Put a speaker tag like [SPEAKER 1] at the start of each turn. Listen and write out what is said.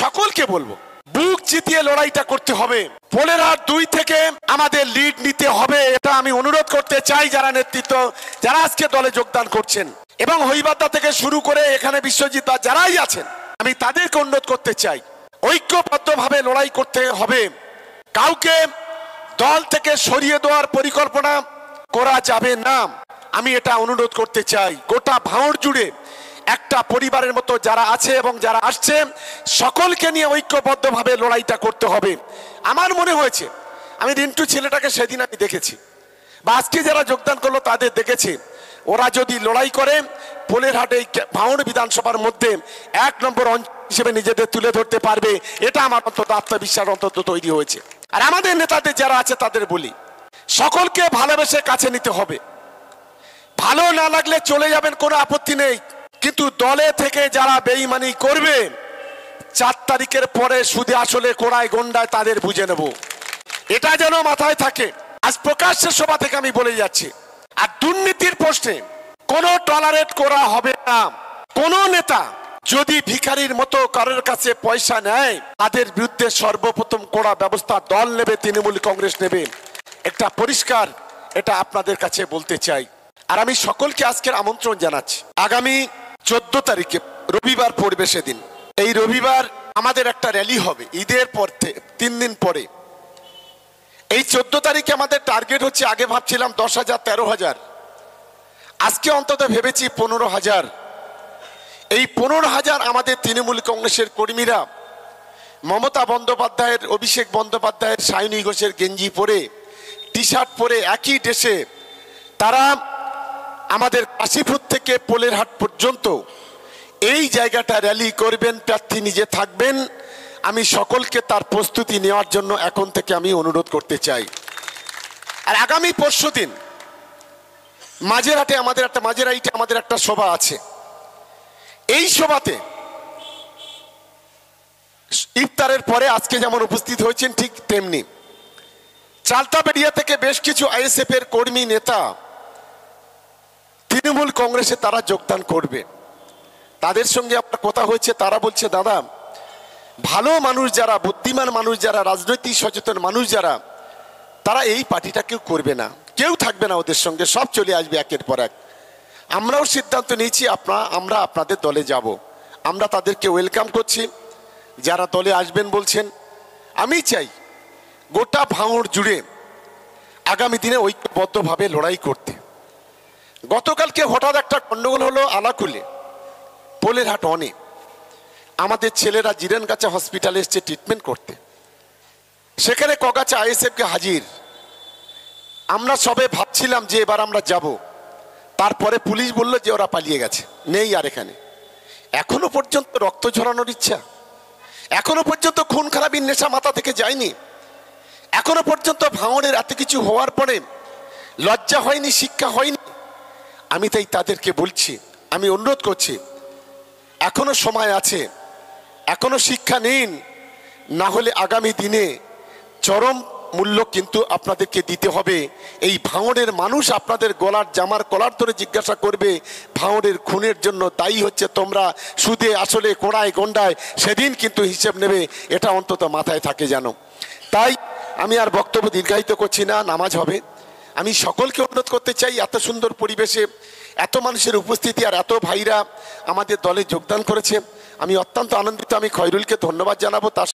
[SPEAKER 1] সকলকে বলবো বুক চিতিয়ে লড়াইটা করতে হবে। পোলেরহাট 2 থেকে আমাদের লিড নিতে হবে, এটা আমি অনুরোধ করতে চাই যারা নেতৃত্ব, যারা আজকে দলে যোগদান করছেন এবং হইবাদা থেকে শুরু করে এখানে বিশ্বজিৎ দা যারাই আছেন, আমি তাদেরকে অনুরোধ করতে চাই ঐক্যবদ্ধভাবে লড়াই করতে হবে। কাউকে দল থেকে সরিয়ে দেওয়ার পরিকল্পনা করা যাবে না, আমি এটা অনুরোধ করতে চাই। গোটা ভাঙড় জুড়ে একটা পরিবারের মতো যারা আছে এবং যারা আসছে সকলকে নিয়ে ঐক্যবদ্ধভাবে লড়াইটা করতে হবে। আমার মনে হয়েছে আমি রিন্টু ছেলেটাকে সেদিন আমি দেখেছি বা আজকে যারা যোগদান করলো তাদের দেখেছি, ওরা যদি লড়াই করে পোলেরহাটে ভাঙড় বিধানসভার মধ্যে 1 নম্বর অঞ্চল হিসেবে নিজেদের তুলে ধরতে পারবে, এটা আমার অন্তত আত্মবিশ্বাস অন্তত তৈরি হয়েছে। আর আমাদের নেতাদের যারা আছে তাদের বলি সকলকে ভালোবেসে কাছে নিতে হবে। ভালো না লাগলে চলে যাবেন, কোনো আপত্তি নেই, কিন্তু দলে থেকে যারা বেঈমানি করবে 4 তারিখের পরে সুদে আসলে কোড়ায় গন্ডায় তাদের বুঝে নেব, এটা যেন মাথায় থাকে। আজ প্রকাশ্যের সভা থেকে আমি বলে যাচ্ছি, আর দুর্নীতির প্রশ্নে কোনো টলারেট করা হবে না। কোন নেতা যদি ভিখারির মতো কারোর কাছে পয়সা নেয় তাদের বিরুদ্ধে সর্বপ্রথম কড়া ব্যবস্থা দল নেবে, তৃণমূল কংগ্রেস নেবে, একটা পরিষ্কার এটা আপনাদের কাছে বলতে চাই। আর আমি সকলকে আজকের আমন্ত্রণ জানাচ্ছি, আগামী 14 তারিখে রবিবার পড়বে, সেদিন এই রবিবার আমাদের একটা র্যালি হবে ঈদের পর 3 দিন পরে। এই 14 তারিখে আমাদের টার্গেট হচ্ছে, আগে ভাবছিলাম 10,000 13,000, আজকে অন্তত ভেবেছি 15,000। এই 15,000 আমাদের তৃণমূল কংগ্রেসের কর্মীরা মমতা বন্দ্যোপাধ্যায়ের, অভিষেক বন্দ্যোপাধ্যায়ের সায়নী ঘোষের গেঞ্জি পরে, টি শার্ট পরে একই ড্রেসে তারা আমাদের কাশীপুর থেকে পোলেরহাট পর্যন্ত এই জায়গাটা র্যালি করবেন। প্রার্থী নিজে থাকবেন, আমি সকলকে তার প্রস্তুতি নেওয়ার জন্য এখন থেকে আমি অনুরোধ করতে চাই। আর আগামী পরশুদিন মাঝেরহাটে আমাদের একটা সভা আছে। এই সভাতে ইফতারের পরে আজকে যেমন উপস্থিত হয়েছেন ঠিক তেমনি চালতাবেড়িয়া থেকে বেশ কিছু আইএসএফ এর কর্মী নেতা তৃণমূল কংগ্রেসে তারা যোগদান করবে। তাদের সঙ্গে আপনার কথা হয়েছে, তারা বলছে দাদা ভালো মানুষ যারা, বুদ্ধিমান মানুষ যারা, রাজনৈতিক সচেতন মানুষ যারা, তারা এই পার্টিটা কেউ করবে না, কেউ থাকবে না ওদের সঙ্গে, সব চলে আসবে একের পর এক। আমরাও সিদ্ধান্ত নিয়েছি আমরা আপনাদের দলে যাব, আমরা তাদেরকে ওয়েলকাম করছি যারা দলে আসবেন বলছেন। আমি চাই গোটা ভাঙড় জুড়ে আগামী দিনে ঐক্যবদ্ধভাবে লড়াই করতে। গতকালকে হঠাৎ একটা গন্ডগোল হলো আলাকুলে, পোলেরহাট অনে, আমাদের ছেলেরা জিরানগাছা হসপিটালে এসছে ট্রিটমেন্ট করতে, সেখানে কগাছা আইএসএফকে হাজির। আমরা সবে ভাবছিলাম যে এবার আমরা যাব, তারপরে পুলিশ বলল যে ওরা পালিয়ে গেছে, নেই আর এখানে। এখনো পর্যন্ত রক্ত ঝরানোর ইচ্ছা, এখনো পর্যন্ত খুন খারাপির নেশা মাথা থেকে যায়নি, এখনো পর্যন্ত ভাঙড়ের এত কিছু হওয়ার পরে লজ্জা হয়নি, শিক্ষা হয়নি। আমি তাই তাদেরকে বলছি, আমি অনুরোধ করছি, এখনো সময় আছে, এখনো শিক্ষা নিন, না হলে আগামী দিনে চরম মূল্য কিন্তু আপনাদেরকে দিতে হবে। এই ভাঙড়ের মানুষ আপনাদের গলার জামার কলার ধরে জিজ্ঞাসা করবে ভাঙড়ের খুনের জন্য দায়ী হচ্ছে তোমরা, সুদে আসলে কোড়ায় গন্ডায়, সেদিন কিন্তু হিসেব নেবে, এটা অন্তত মাথায় থাকে যেন। তাই আমি আর বক্তব্য দীর্ঘায়িত করছি না, নামাজ হবে। আমি সকলকে অনুরোধ করতে চাই, এত সুন্দর পরিবেশে এত মানুষের উপস্থিতি আর এত ভাইরা আমাদের দলে যোগদান করেছে, আমি অত্যন্ত আনন্দিত। আমি খয়রুলকে ধন্যবাদ জানাবো, তার